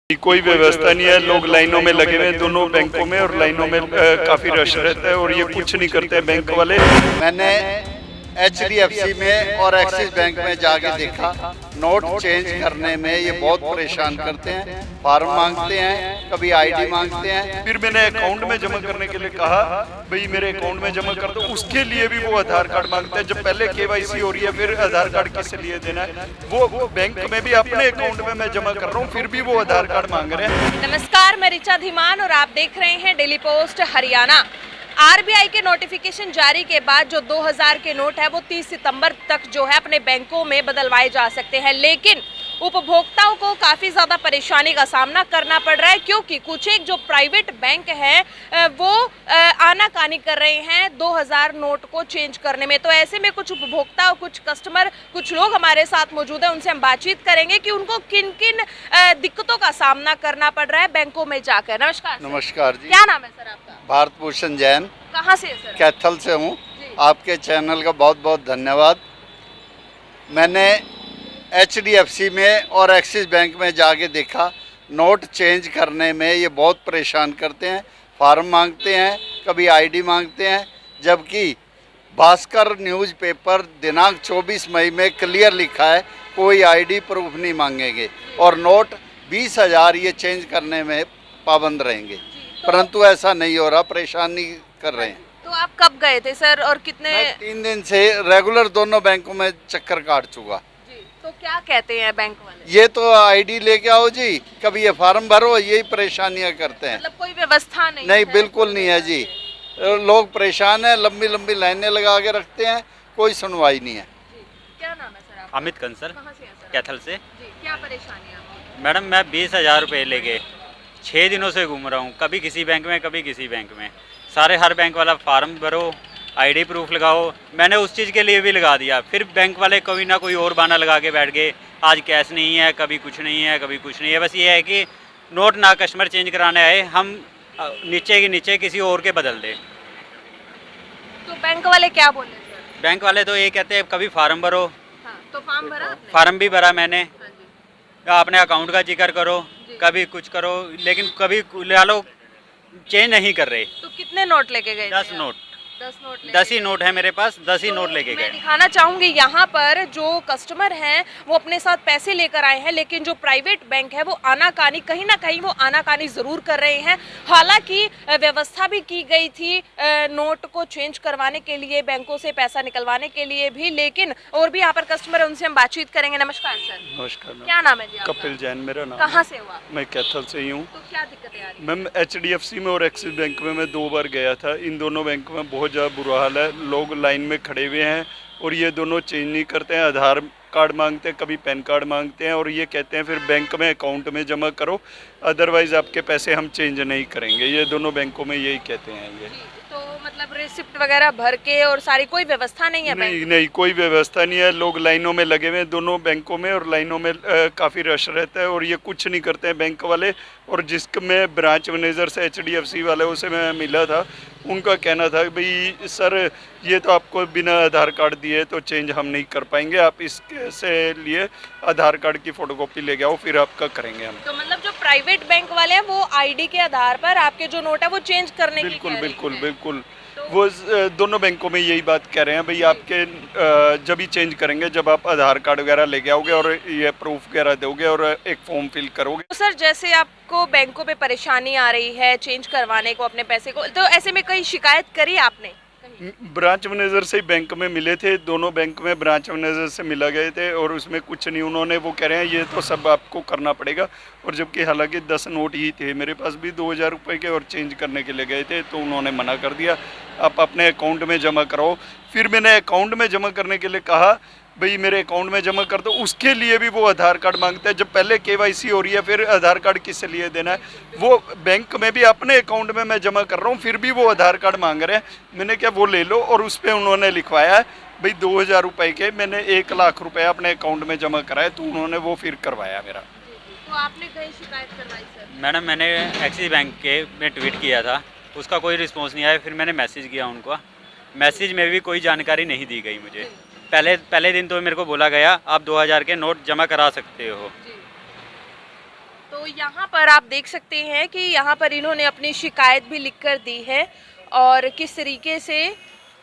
कोई व्यवस्था नहीं है, लोग लाइनों में लगे हुए हैं दोनों बैंकों में और लाइनों में काफी रश रहता है और ये कुछ नहीं करते हैं बैंक वाले। मैंने HDFC में और एक्सिस बैंक में जाके देखा, नोट चेंज करने में ये बहुत परेशान करते हैं। फॉर्म मांगते हैं, कभी आईडी मांगते हैं। फिर मैंने अकाउंट में जमा करने के लिए कहा, भाई मेरे अकाउंट में जमा कर दो, उसके लिए भी वो आधार कार्ड मांगते हैं। जब पहले KYC हो रही है फिर आधार कार्ड किस लिए देना है? वो बैंक में भी अपने अकाउंट में मैं जमा कर रहा हूँ, फिर भी वो आधार कार्ड मांग रहे हैं। नमस्कार, मैं ऋचा धीमान और आप देख रहे हैं डेली पोस्ट हरियाणा। RBI के नोटिफिकेशन जारी के बाद जो 2000 के नोट है वो 30 सितंबर तक जो है अपने बैंकों में बदलवाए जा सकते हैं, लेकिन उपभोक्ताओं को काफ़ी ज़्यादा परेशानी का सामना करना पड़ रहा है, क्योंकि कुछ एक जो प्राइवेट बैंक हैं वो आनाकानी कर रहे हैं 2000 नोट को चेंज करने में। तो ऐसे में कुछ उपभोक्ता, कुछ कस्टमर, कुछ लोग हमारे साथ मौजूद हैं, उनसे हम बातचीत करेंगे कि उनको किन किन दिक्कतों का सामना करना पड़ रहा है बैंकों में जाकर। नमस्कार। नमस्कार जी। क्या नाम है सर आपका? भारत भूषण जैन। कहाँ से है सर? कैथल से हूँ। आपके चैनल का बहुत बहुत धन्यवाद। मैंने HDFC में और एक्सिस बैंक में जाके देखा, नोट चेंज करने में ये बहुत परेशान करते हैं। फॉर्म मांगते हैं, कभी आईडी मांगते हैं, जबकि भास्कर न्यूज़पेपर दिनांक 24 मई में क्लियर लिखा है कोई आईडी प्रूफ नहीं मांगेंगे और नोट 20,000 ये चेंज करने में पाबंद रहेंगे, परंतु ऐसा नहीं हो रहा, परेशानी कर रहे हैं। तो आप कब गए थे सर और कितने? मैं 3 दिन से रेगुलर दोनों बैंकों में चक्कर काट चुका। जी, तो क्या कहते हैं बैंक वाले? ये तो आईडी लेके आओ जी, कभी ये फार्म भरो, यही परेशानियां करते हैं। मतलब कोई व्यवस्था नहीं? नहीं, है? बिल्कुल नहीं है जी। लोग परेशान हैं, लंबी लंबी लाइनें लगा के रखते हैं, कोई सुनवाई नहीं है। जी, क्या नाम है सर आपका? अमित कंसर, कहाँ से हैं सर? कैथल से। जी, क्या परेशानी है आपकी? मैडम मैं 20,000 रुपये लेके 6 दिनों से घूम रहा हूँ, कभी किसी बैंक में कभी किसी बैंक में। हर बैंक वाला फार्म भरो, आईडी प्रूफ लगाओ, मैंने उस चीज़ के लिए भी लगा दिया, फिर बैंक वाले कोई ना कोई और बहाना लगा के बैठ गए, आज कैश नहीं है, कभी कुछ नहीं है, कभी कुछ नहीं है। बस ये है कि नोट ना कस्टमर चेंज कराने आए, हम नीचे के नीचे किसी और के बदल दे। तो बैंक वाले क्या बोले सर? बैंक वाले तो ये कहते हैं कभी फार्म भरो। हाँ, तो फॉर्म भरा आपने? फार्म भी भरा मैंने, हाँ जी। अपने अकाउंट का जिक्र करो, कभी कुछ करो, लेकिन कभी ले लो चेंज नहीं कर रहे। तो कितने नोट लेके गए? 10 नोट, 10 नोट। 10 ही नोट है मेरे पास, 10 ही तो नोट लेके मैं गए। दिखाना चाहूंगी यहाँ पर जो कस्टमर हैं वो अपने साथ पैसे लेकर आए हैं, लेकिन जो प्राइवेट बैंक है वो आनाकानी, कहीं ना कहीं वो आनाकानी ज़रूर कर रहे हैं। हालांकि व्यवस्था भी की गई थी नोट को चेंज करवाने के लिए, बैंकों से पैसा निकलवाने के लिए भी, लेकिन और भी यहाँ पर कस्टमर है, उनसे हम बातचीत करेंगे। नमस्कार सर। नमस्कार मैम। क्या नाम है जी आपका? कपिल जैन मेरा नाम। कहाँ से हुआ? मैं कैथल से ही हूँ। तो क्या दिक्कतें आ रही हैं? मैम HDFC में और एक्सिस बैंक में मैं 2 बार गया था। इन दोनों बैंक में बहुत ज़्यादा बुरा हाल है, लोग लाइन में खड़े हुए हैं और ये दोनों चेंज नहीं करते हैं। आधार कार्ड मांगते हैं, कभी पैन कार्ड मांगते हैं और ये कहते हैं फिर बैंक में अकाउंट में जमा करो, अदरवाइज़ आपके पैसे हम चेंज नहीं करेंगे। ये दोनों बैंकों में यही कहते हैं ये। तो मतलब रिसिप्ट वगैरह भर के और सारी कोई व्यवस्था नहीं है बैंक? नहीं, कोई व्यवस्था नहीं है, लोग लाइनों में लगे हुए हैं दोनों बैंकों में और लाइनों में काफ़ी रश रहता है और ये कुछ नहीं करते हैं बैंक वाले। और जिसके मैं ब्रांच मैनेजर से HDFC वाले उसे मैं मिला था, उनका कहना था भाई सर ये तो आपको बिना आधार कार्ड दिए तो चेंज हम नहीं कर पाएंगे, आप इसके से लिए आधार कार्ड की फ़ोटोकॉपी ले आओ फिर आपका करेंगे हम। तो मतलब जो प्राइवेट बैंक वाले हैं वो आईडी के आधार पर आपके जो नोट है वो चेंज करने की कह रहे हैं। बिल्कुल वो दोनों बैंकों में यही बात कह रहे हैं भाई आपके जब ही चेंज करेंगे जब आप आधार कार्ड वगैरह लेके आओगे और ये प्रूफ वगैरह दोगे और एक फॉर्म फिल करोगे। तो सर जैसे आपको बैंकों पे परेशानी आ रही है चेंज करवाने को अपने पैसे को, तो ऐसे में कहीं शिकायत करी आपने? ब्रांच मैनेजर से बैंक में मिले थे, दोनों बैंक में ब्रांच मैनेजर से मिला गए थे और उसमें कुछ नहीं, उन्होंने वो कह रहे हैं ये तो सब आपको करना पड़ेगा। और जबकि हालांकि 10 नोट ही थे, मेरे पास भी 2000 रुपये के और चेंज करने के लिए गए थे तो उन्होंने मना कर दिया, आप अपने अकाउंट में जमा कराओ। फिर मैंने अकाउंट में जमा करने के लिए कहा, भाई मेरे अकाउंट में जमा कर दो, उसके लिए भी वो आधार कार्ड मांगते हैं। जब पहले KYC हो रही है फिर आधार कार्ड किस लिए देना है? वो बैंक में भी अपने अकाउंट में मैं जमा कर रहा हूँ, फिर भी वो आधार कार्ड मांग रहे हैं। मैंने क्या वो ले लो, और उस पर उन्होंने लिखवाया है भाई 2000 रुपये के मैंने 1 लाख रुपये अपने अकाउंट में जमा कराए, तो उन्होंने वो फिर करवाया मेरा। तो आपने कहीं शिकायत करवाई सर? मैडम मैंने एक्सिस बैंक के में ट्वीट किया था, उसका कोई रिस्पॉन्स नहीं आया, फिर मैंने मैसेज किया उनको, मैसेज में भी कोई जानकारी नहीं दी गई मुझे। पहले दिन तो मेरे को बोला गया आप 2000 के नोट जमा करा सकते हो। जी। तो तो यहाँ पर आप देख सकते हैं कि यहाँ पर इन्होंने अपनी शिकायत भी लिख कर दी है और किस तरीके से,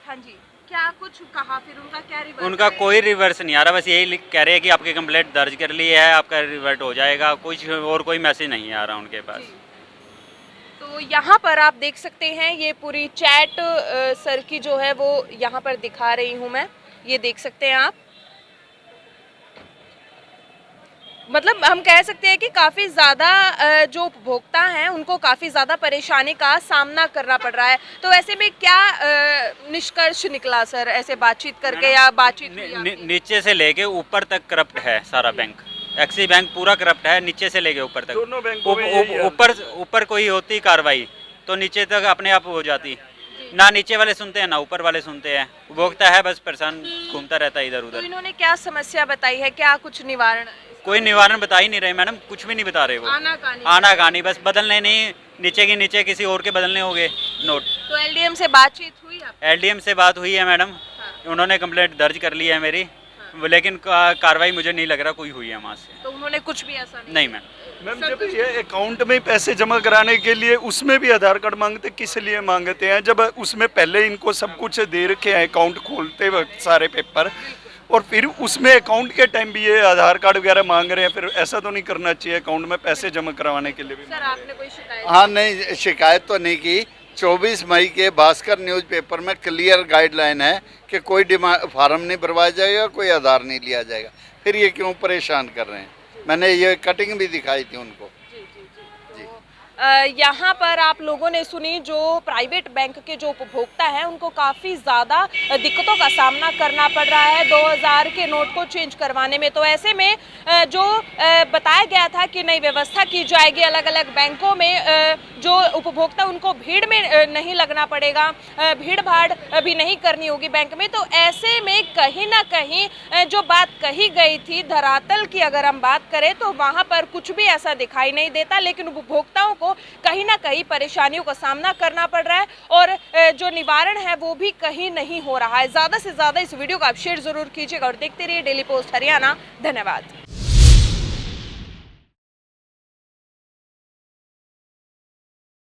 हाँ जी, क्या कुछ कहा फिर उनका क्या रिवर्स? उनका कोई रिवर्स नहीं आ रहा, बस यही कह रहे हैं कि आपकी कंप्लेंट दर्ज कर ली है, आपका रिवर्ट हो जाएगा, कुछ और कोई मैसेज नहीं आ रहा उनके पास। तो यहाँ पर आप देख सकते हैं ये पूरी चैट सर की जो है वो यहाँ पर दिखा रही हूँ मैं, ये देख सकते हैं आप। मतलब हम कह सकते हैं कि काफ़ी ज़्यादा जो उपभोक्ता हैं उनको काफ़ी ज़्यादा परेशानी का सामना करना पड़ रहा है। तो ऐसे में क्या निष्कर्ष निकला सर, ऐसे बातचीत करके या बातचीत हुई आपकी? नीचे से लेके ऊपर तक करप्ट है सारा बैंक, एक्सिस बैंक पूरा करप्ट है, नीचे से लेके ऊपर तक। दोनों बैंकों में यही है। ऊपर कोई होती कार्रवाई तो नीचे तक अपने आप हो जाती, ना नीचे वाले सुनते हैं ना ऊपर वाले सुनते हैं, उपभोक्ता है बस परेशान घूमता रहता है इधर तो उधर। इन्होंने क्या समस्या बताई है, क्या कुछ निवारण? कोई निवारण बता ही नहीं रहे मैडम, कुछ भी नहीं बता रहे वो। आना कहानी बस बदलने नहीं, नीचे के नीचे किसी और के बदलने हो गए नोट। तो एलडीएम से बातचीत हुई आपकी? एलडीएम से बात हुई है मैडम, उन्होंने कंप्लेंट दर्ज कर ली है मेरी, लेकिन कार्रवाई मुझे नहीं लग रहा कोई हुई है वहाँ से। तो उन्होंने कुछ भी ऐसा नहीं मैम। मैम जब ये अकाउंट में पैसे जमा कराने के लिए उसमें भी आधार कार्ड मांगते, किस लिए मांगते हैं जब उसमें पहले इनको सब कुछ दे रखे हैं अकाउंट खोलते वक्त सारे पेपर, और फिर उसमें अकाउंट के टाइम भी ये आधार कार्ड वगैरह मांग रहे हैं? फिर ऐसा तो नहीं करना चाहिए अकाउंट में पैसे जमा करवाने के लिए भी। सर आपने कोई शिकायत? हाँ नहीं, शिकायत तो नहीं की। 24 मई के भास्कर न्यूज़पेपर में क्लियर गाइडलाइन है कि कोई फार्म नहीं भरवाया जाएगा, कोई आधार नहीं लिया जाएगा, फिर ये क्यों परेशान कर रहे हैं? मैंने ये कटिंग भी दिखाई थी उनको। यहाँ पर आप लोगों ने सुनी जो प्राइवेट बैंक के जो उपभोक्ता हैं उनको काफ़ी ज़्यादा दिक्कतों का सामना करना पड़ रहा है 2000 के नोट को चेंज करवाने में। तो ऐसे में जो बताया गया था कि नई व्यवस्था की जाएगी अलग अलग बैंकों में, जो उपभोक्ता उनको भीड़ में नहीं लगना पड़ेगा, भीड़ भाड़ भी नहीं करनी होगी बैंक में। तो ऐसे में कहीं ना कहीं जो बात कही गई थी धरातल की अगर हम बात करें तो वहाँ पर कुछ भी ऐसा दिखाई नहीं देता, लेकिन उपभोक्ताओं को कहीं ना कहीं परेशानियों का सामना करना पड़ रहा है और जो निवारण है वो भी कहीं नहीं हो रहा है। ज़्यादा से ज़्यादा इस वीडियो को आप शेयर ज़रूर कीजिएगा और देखते रहिए डेली पोस्ट हरियाणा। धन्यवाद।